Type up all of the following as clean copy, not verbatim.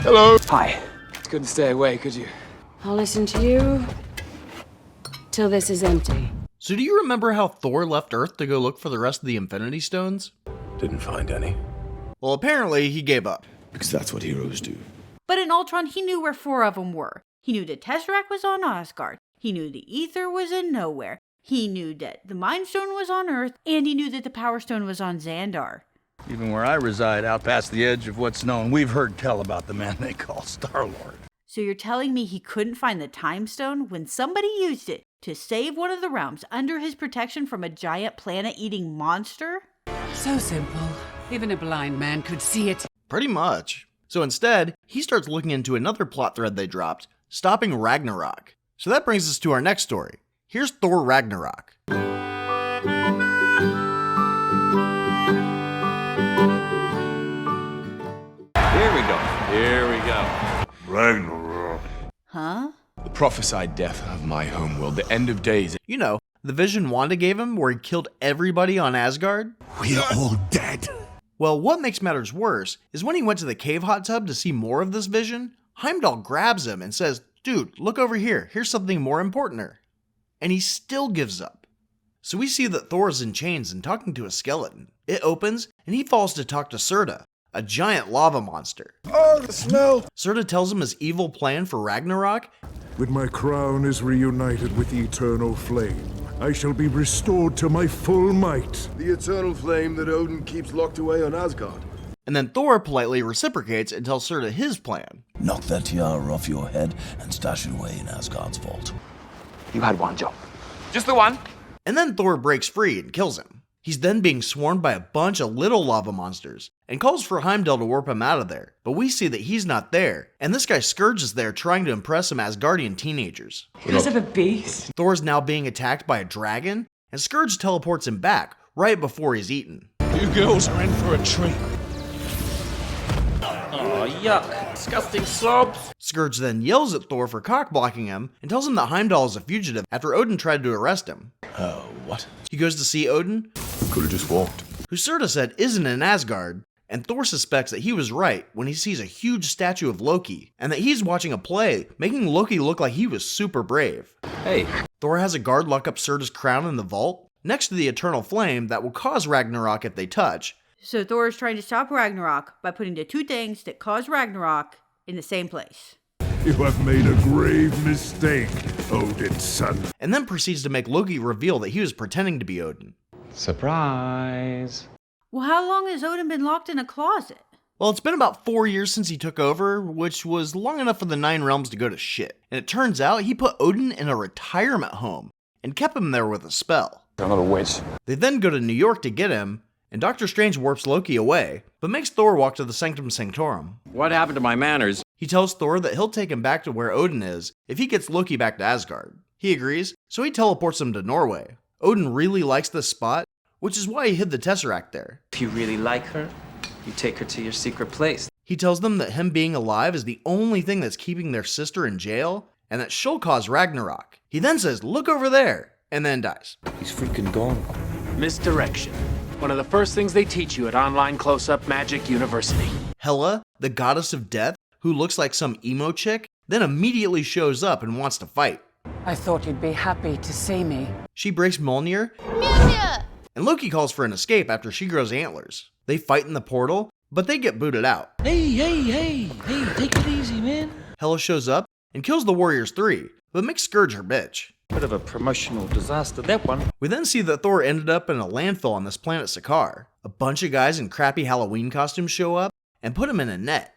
Hello. Hi. Couldn't stay away, could you? I'll listen to you till this is empty. So do you remember how Thor left Earth to go look for the rest of the Infinity Stones? Didn't find any. Well, apparently he gave up. Because that's what heroes do. But in Ultron, he knew where 4 of them were. He knew the Tesseract was on Asgard. He knew the Ether was in Nowhere. He knew that the Mind Stone was on Earth. And he knew that the Power Stone was on Xandar. Even where I reside, out past the edge of what's known, we've heard tell about the man they call Star-Lord. So you're telling me he couldn't find the Time Stone when somebody used it to save one of the realms under his protection from a giant planet-eating monster? So simple. Even a blind man could see it. Pretty much. So instead, he starts looking into another plot thread they dropped, stopping Ragnarok. So that brings us to our next story. Here's Thor Ragnarok. Here we go. Ragnarok. Huh? The prophesied death of my homeworld, the end of days. You know, the vision Wanda gave him where he killed everybody on Asgard? We are all dead. Well, what makes matters worse is when he went to the cave hot tub to see more of this vision, Heimdall grabs him and says, "Dude, look over here. Here's something more importanter." And he still gives up. So we see that Thor is in chains and talking to a skeleton. It opens, and he falls to talk to Serta, a giant lava monster. Oh, the smell. Serta tells him his evil plan for Ragnarok. When my crown is reunited with the eternal flame, I shall be restored to my full might. The eternal flame that Odin keeps locked away on Asgard. And then Thor politely reciprocates and tells Serta his plan. Knock that tiara off your head and stash it away in Asgard's vault. You had one job. Just the one. And then Thor breaks free and kills him. He's then being swarmed by a bunch of little lava monsters and calls for Heimdall to warp him out of there. But we see that he's not there, and this guy Scourge is there trying to impress some Asgardian teenagers. Because of a beast. Thor's now being attacked by a dragon, and Scourge teleports him back right before he's eaten. You girls are in for a treat. Oh, yuck. Disgusting slobs. Scourge then yells at Thor for cock-blocking him and tells him that Heimdall is a fugitive after Odin tried to arrest him. Oh, what? He goes to see Odin, Could have just walked. who Serta said isn't in Asgard, and Thor suspects that he was right when he sees a huge statue of Loki, and that he's watching a play, making Loki look like he was super brave. Hey. Thor has a guard lock up Serta's crown in the vault, next to the eternal flame that will cause Ragnarok if they touch. So Thor is trying to stop Ragnarok by putting the 2 things that cause Ragnarok in the same place. You have made a grave mistake, Odin's son. And then proceeds to make Loki reveal that he was pretending to be Odin. Surprise. Well, how long has Odin been locked in a closet? Well, it's been about 4 years since he took over, which was long enough for the 9 realms to go to shit. And it turns out he put Odin in a retirement home and kept him there with a spell. You're not a witch. They then go to New York to get him, and Doctor Strange warps Loki away, but makes Thor walk to the Sanctum Sanctorum. What happened to my manners? He tells Thor that he'll take him back to where Odin is if he gets Loki back to Asgard. He agrees, so he teleports him to Norway. Odin really likes this spot, which is why he hid the Tesseract there. If you really like her, you take her to your secret place. He tells them that him being alive is the only thing that's keeping their sister in jail, and that she'll cause Ragnarok. He then says, "Look over there," and then dies. He's freaking gone. Misdirection. One of the first things they teach you at Online Close-Up Magic University. Hela, the goddess of death, who looks like some emo chick, then immediately shows up and wants to fight. I thought you'd be happy to see me. She breaks Mjolnir, and Loki calls for an escape after she grows antlers. They fight in the portal, but they get booted out. Hey, take it easy, man. Hela shows up and kills the Warriors 3, but makes Scourge her bitch. Bit of a promotional disaster, that one. We then see that Thor ended up in a landfill on this planet Sakaar. A bunch of guys in crappy Halloween costumes show up and put him in a net.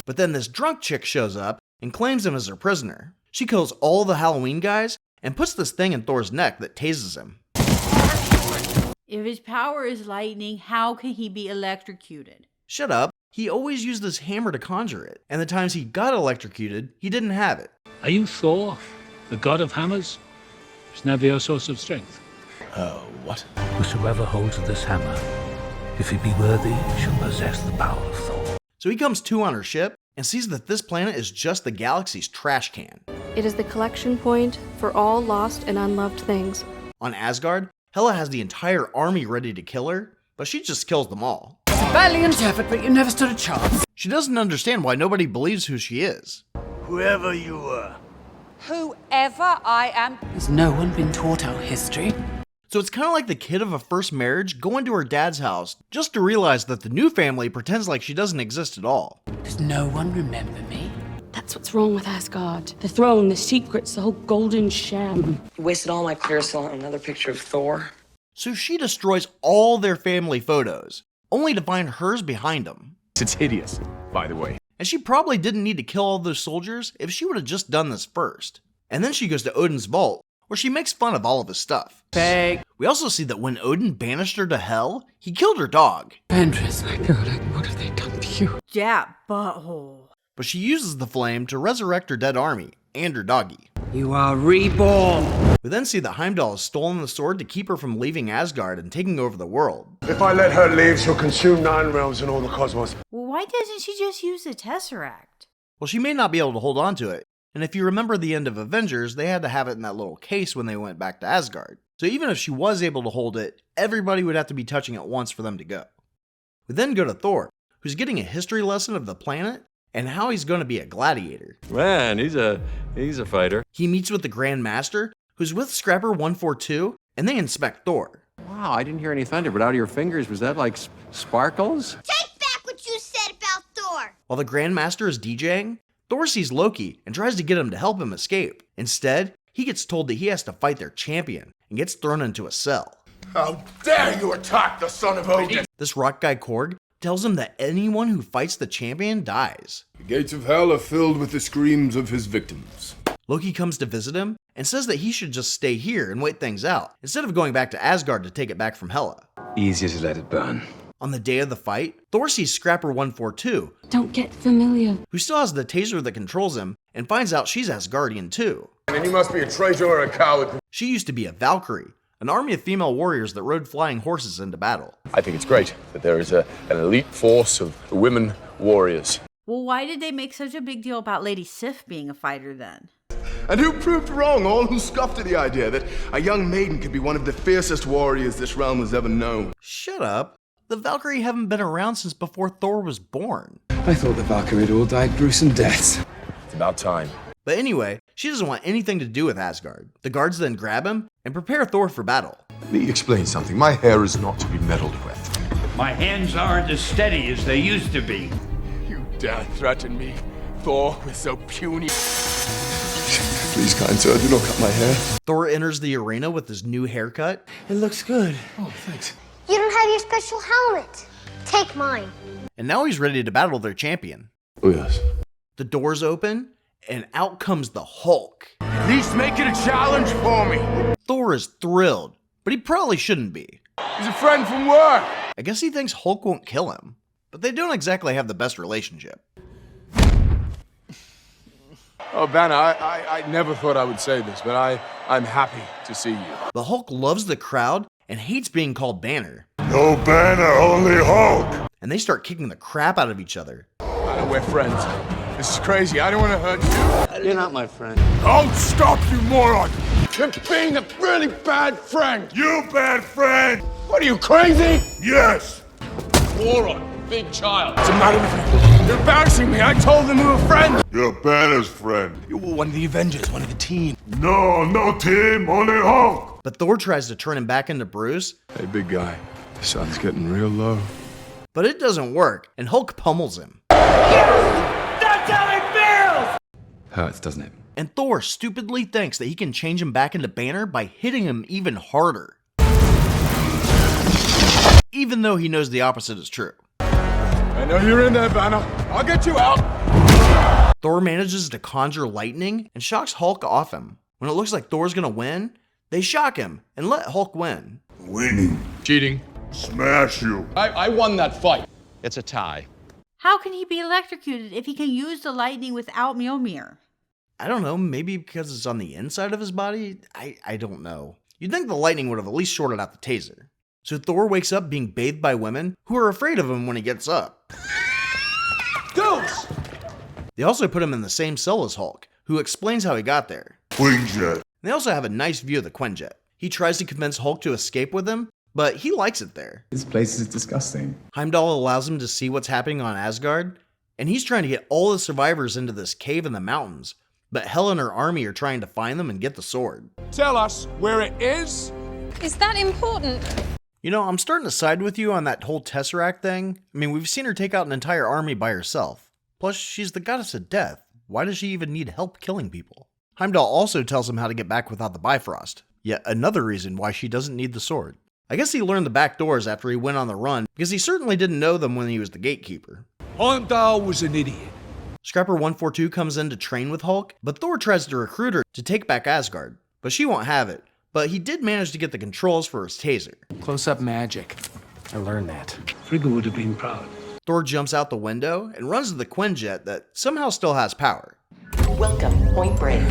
But then this drunk chick shows up and claims him as her prisoner. She kills all the Halloween guys and puts this thing in Thor's neck that tases him. If his power is lightning, how can he be electrocuted? Shut up. He always used this hammer to conjure it, and the times he got electrocuted, he didn't have it. Are you Thor, the god of hammers? Is never your source of strength? Oh, what? Whosoever holds this hammer, if he be worthy, shall possess the power of Thor. So he comes to on her ship and sees that this planet is just the galaxy's trash can. It is the collection point for all lost and unloved things. On Asgard, Hela has the entire army ready to kill her, but she just kills them all. valiant effort, but you never stood a chance. She doesn't understand why nobody believes who she is. Whoever you are. Whoever I am. Has no one been taught our history? So it's kind of like the kid of a first marriage going to her dad's house just to realize that the new family pretends like she doesn't exist at all. Does no one remember me? That's what's wrong with Asgard. The throne, the secrets, the whole golden sham. Wasted all my Clearasil on another picture of Thor. So she destroys all their family photos, only to find hers behind them. It's hideous, by the way. And she probably didn't need to kill all those soldiers if she would have just done this first. And then she goes to Odin's vault, where she makes fun of all of his stuff. Fake. We also see that when Odin banished her to Hell, he killed her dog. Andress, my God, what have they done to you? Yeah, butthole. But she uses the flame to resurrect her dead army and her doggy. You are reborn. We then see that Heimdall has stolen the sword to keep her from leaving Asgard and taking over the world. If I let her leave, she'll consume 9 realms and all the cosmos. Well, why doesn't she just use the Tesseract? Well, she may not be able to hold on to it. And if you remember the end of Avengers, they had to have it in that little case when they went back to Asgard. So even if she was able to hold it, everybody would have to be touching it once for them to go. We then go to Thor, who's getting a history lesson of the planet and how he's going to be a gladiator. Man, he's a fighter. He meets with the Grand Master, who's with Scrapper 142, and they inspect Thor. Wow, I didn't hear any thunder, but out of your fingers, was that like sparkles? Take back what you said about Thor! While the Grand Master is DJing, Thor sees Loki and tries to get him to help him escape. Instead, he gets told that he has to fight their champion and gets thrown into a cell. How dare you attack the son of Odin! This rock guy Korg tells him that anyone who fights the champion dies. The gates of hell are filled with the screams of his victims. Loki comes to visit him and says that he should just stay here and wait things out, instead of going back to Asgard to take it back from Hela. Easier to let it burn. On the day of the fight, Thor sees Scrapper 142, Don't get familiar. who still has the taser that controls him, and finds out she's Asgardian too. And you must be a traitor or a coward. She used to be a Valkyrie, an army of female warriors that rode flying horses into battle. I think it's great that there is an elite force of women warriors. Well, why did they make such a big deal about Lady Sif being a fighter then? And who proved wrong? All who scoffed at the idea that a young maiden could be one of the fiercest warriors this realm has ever known. Shut up. The Valkyrie haven't been around since before Thor was born. I thought the Valkyrie had all died gruesome deaths. It's about time. But anyway, she doesn't want anything to do with Asgard. The guards then grab him and prepare Thor for battle. Let me explain something. My hair is not to be meddled with. My hands aren't as steady as they used to be. You dare threaten me? Thor was so puny. Please, kind sir, do not cut my hair. Thor enters the arena with his new haircut. It looks good. Oh, thanks. You don't have your special helmet. Take mine. And now he's ready to battle their champion. Oh, yes. The doors open, and out comes the Hulk. At least make it a challenge for me. Thor is thrilled, but he probably shouldn't be. He's a friend from work. I guess he thinks Hulk won't kill him, but they don't exactly have the best relationship. Oh, Banner, I never thought I would say this, but I'm happy to see you. The Hulk loves the crowd and hates being called Banner. No Banner, only Hulk! And they start kicking the crap out of each other. Banner, we're friends. This is crazy. I don't want to hurt you. You're not my friend. I'll stop you, moron! You're being a really bad friend. You bad friend! What are you, crazy? Yes! Moron, big child. What's the matter with you? You're embarrassing me. I told them we were friends. You're Banner's friend. You were one of the Avengers, one of the team. No team, only Hulk! But Thor tries to turn him back into Bruce. Hey, big guy. The sun's getting real low. But it doesn't work, and Hulk pummels him. That's how it feels! Hurts, doesn't it? And Thor stupidly thinks that he can change him back into Banner by hitting him even harder. Even though he knows the opposite is true. I know you're in there, Banner. I'll get you out. Thor manages to conjure lightning and shocks Hulk off him. When it looks like Thor's gonna win, they shock him and let Hulk win. Winning. Cheating. Smash you. I won that fight. It's a tie. How can he be electrocuted if he can use the lightning without Mjolnir? I don't know, maybe because it's on the inside of his body? I don't know. You'd think the lightning would have at least shorted out the taser. So Thor wakes up being bathed by women who are afraid of him when he gets up. Ghost! They also put him in the same cell as Hulk, who explains how he got there. Quinjet. They also have a nice view of the Quinjet. He tries to convince Hulk to escape with him, but he likes it there. This place is disgusting. Heimdall allows him to see what's happening on Asgard, and he's trying to get all the survivors into this cave in the mountains, but Hela and her army are trying to find them and get the sword. Tell us where it is. Is that important? You know, I'm starting to side with you on that whole Tesseract thing. I mean, we've seen her take out an entire army by herself. Plus, she's the goddess of death. Why does she even need help killing people? Heimdall also tells him how to get back without the Bifrost. Yet another reason why she doesn't need the sword. I guess he learned the back doors after he went on the run, because he certainly didn't know them when he was the gatekeeper. Heimdall was an idiot. Scrapper 142 comes in to train with Hulk, but Thor tries to recruit her to take back Asgard. But she won't have it. But he did manage to get the controls for his taser. Close-up magic. I learned that. Frigga would have been proud. Thor jumps out the window and runs to the Quinjet that somehow still has power. Welcome, Point Break.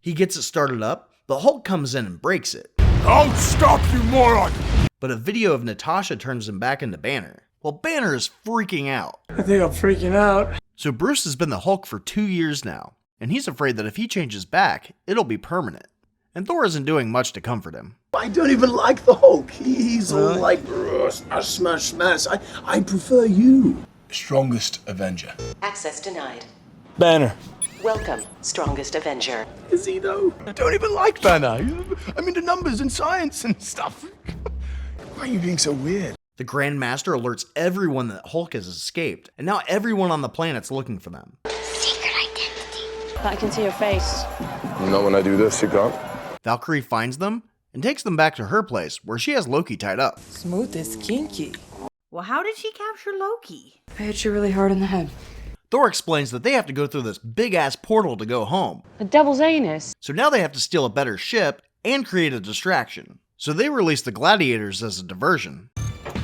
He gets it started up, but Hulk comes in and breaks it. Don't stop, you moron! But a video of Natasha turns him back into Banner. Well, Banner is freaking out. I think I'm freaking out. So Bruce has been the Hulk for 2 years now, and he's afraid that if he changes back, it'll be permanent. And Thor isn't doing much to comfort him. I don't even like the Hulk. He's all like, smash, smash. I prefer you. Strongest Avenger. Access denied. Banner. Welcome, Strongest Avenger. Is he though? I don't even like Banner. I'm into numbers and science and stuff. Why are you being so weird? The Grand Master alerts everyone that Hulk has escaped, and now everyone on the planet's looking for them. Secret identity. I can see your face. Not when I do this, you can't. Valkyrie finds them and takes them back to her place, where she has Loki tied up. Smooth is kinky. Well, how did she capture Loki? I hit you really hard in the head. Thor explains that they have to go through this big-ass portal to go home. The devil's anus. So now they have to steal a better ship and create a distraction. So they release the gladiators as a diversion.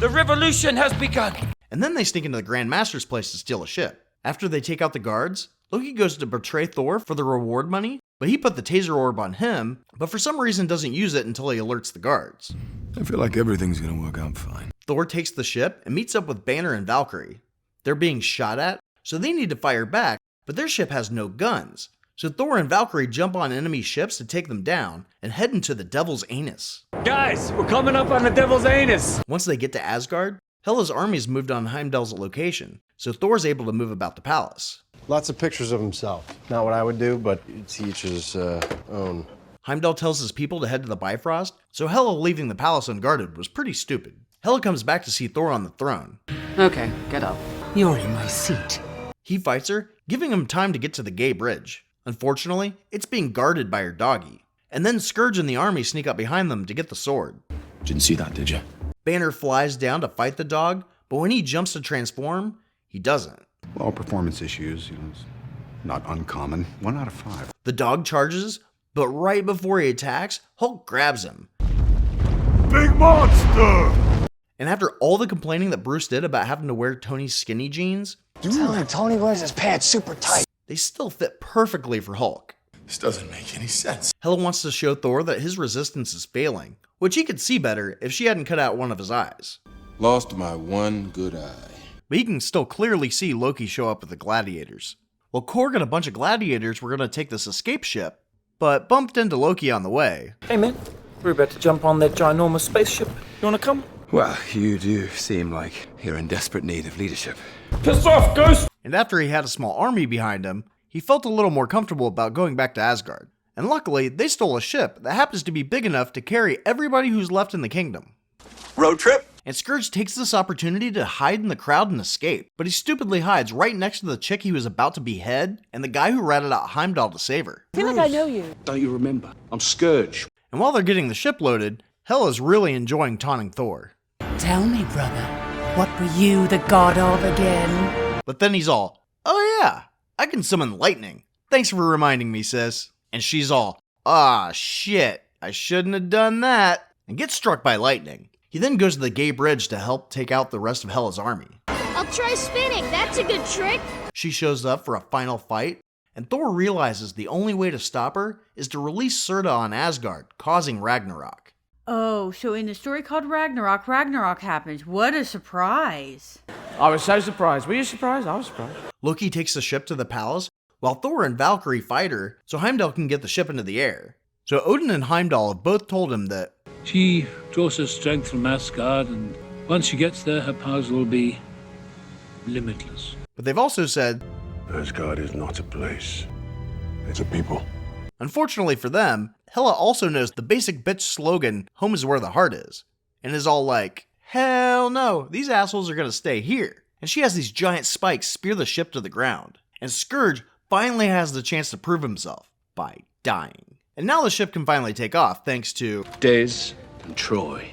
The revolution has begun. And then they sneak into the Grand Master's place to steal a ship. After they take out the guards, Loki goes to betray Thor for the reward money, but he put the taser orb on him, but for some reason doesn't use it until he alerts the guards. I feel like everything's gonna work out fine. Thor takes the ship and meets up with Banner and Valkyrie. They're being shot at, so they need to fire back, but their ship has no guns. So Thor and Valkyrie jump on enemy ships to take them down and head into the Devil's Anus. Guys, we're coming up on the devil's anus. Once they get to Asgard, Hela's army's moved on Heimdall's location, so Thor's able to move about the palace. Lots of pictures of himself. Not what I would do, but it's each his own. Heimdall tells his people to head to the Bifrost, so Hela leaving the palace unguarded was pretty stupid. Hela comes back to see Thor on the throne. Okay, get up. You're in my seat. He fights her, giving him time to get to the gay bridge. Unfortunately, it's being guarded by her doggy. And then Scourge and the army sneak up behind them to get the sword. Didn't see that, did you? Banner flies down to fight the dog, but when he jumps to transform, he doesn't. Well, performance issues, it's not uncommon. 1 out of 5. The dog charges, but right before he attacks, Hulk grabs him. Big monster! And after all the complaining that Bruce did about having to wear Tony's skinny jeans, Tell him Tony wears his pants super tight. they still fit perfectly for Hulk. This doesn't make any sense. Hela wants to show Thor that his resistance is failing, which he could see better if she hadn't cut out one of his eyes. Lost my one good eye. But he can still clearly see Loki show up with the gladiators. Well, Korg and a bunch of gladiators were going to take this escape ship, but bumped into Loki on the way. Hey man, we're about to jump on that ginormous spaceship. You wanna come? Well, you do seem like you're in desperate need of leadership. Piss off, Ghost! And after he had a small army behind him, he felt a little more comfortable about going back to Asgard. And luckily, they stole a ship that happens to be big enough to carry everybody who's left in the kingdom. Road trip? And Scourge takes this opportunity to hide in the crowd and escape, but he stupidly hides right next to the chick he was about to behead and the guy who ratted out Heimdall to save her. I feel like I know you. Don't you remember? I'm Scourge. And while they're getting the ship loaded, Hela's really enjoying taunting Thor. Tell me, brother, what were you the god of again? But then he's all, oh yeah, I can summon lightning. Thanks for reminding me, sis. And she's all, ah shit, I shouldn't have done that, and gets struck by lightning. He then goes to the gay bridge to help take out the rest of Hela's army. I'll try spinning. That's a good trick. She shows up for a final fight, and Thor realizes the only way to stop her is to release Serta on Asgard, causing Ragnarok. Oh, so in the story called Ragnarok, Ragnarok happens. What a surprise. I was so surprised. Were you surprised? I was surprised. Loki takes the ship to the palace, while Thor and Valkyrie fight her so Heimdall can get the ship into the air. So Odin and Heimdall have both told him that She draws her strength from Asgard, and once she gets there, her powers will be limitless. But they've also said, Asgard is not a place. It's a people. Unfortunately for them, Hela also knows the basic bitch slogan, home is where the heart is, and is all like, hell no, these assholes are gonna stay here. And she has these giant spikes spear the ship to the ground. And Scourge finally has the chance to prove himself by dying. And now the ship can finally take off thanks to Des and Troy.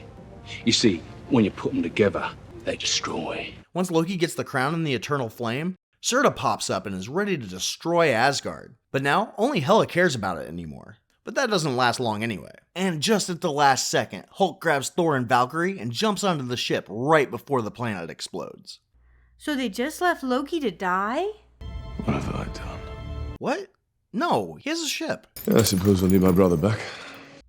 You see, when you put them together, they destroy. Once Loki gets the crown in the eternal flame, Serta pops up and is ready to destroy Asgard. But now, only Hela cares about it anymore. But that doesn't last long anyway. And just at the last second, Hulk grabs Thor and Valkyrie and jumps onto the ship right before the planet explodes. So they just left Loki to die? What have I done? What? No, he has a ship. I suppose I'll need my brother back.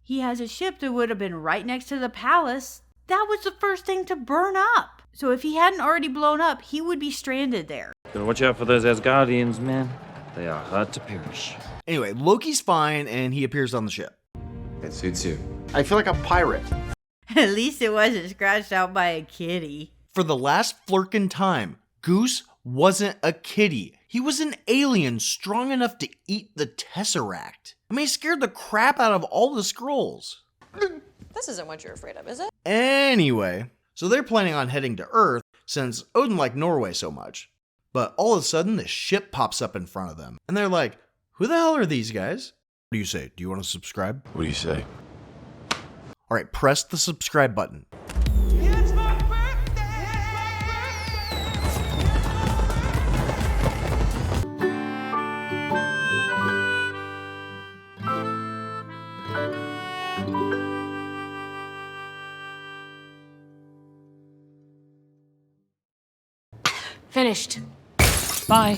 He has a ship that would have been right next to the palace. That was the first thing to burn up. So if he hadn't already blown up, he would be stranded there. Gotta watch out for those Asgardians, man. They are hard to perish. Anyway, Loki's fine and he appears on the ship. It suits you. I feel like a pirate. At least it wasn't scratched out by a kitty. For the last flirkin' time, Goose wasn't a kitty. He was an alien strong enough to eat the Tesseract. I mean, he scared the crap out of all the Skrulls. This isn't what you're afraid of, is it? Anyway, so they're planning on heading to Earth since Odin liked Norway so much. But all of a sudden, this ship pops up in front of them. And they're like, who the hell are these guys? What do you say? Do you want to subscribe? What do you say? All right, press the subscribe button. Finished. Bye.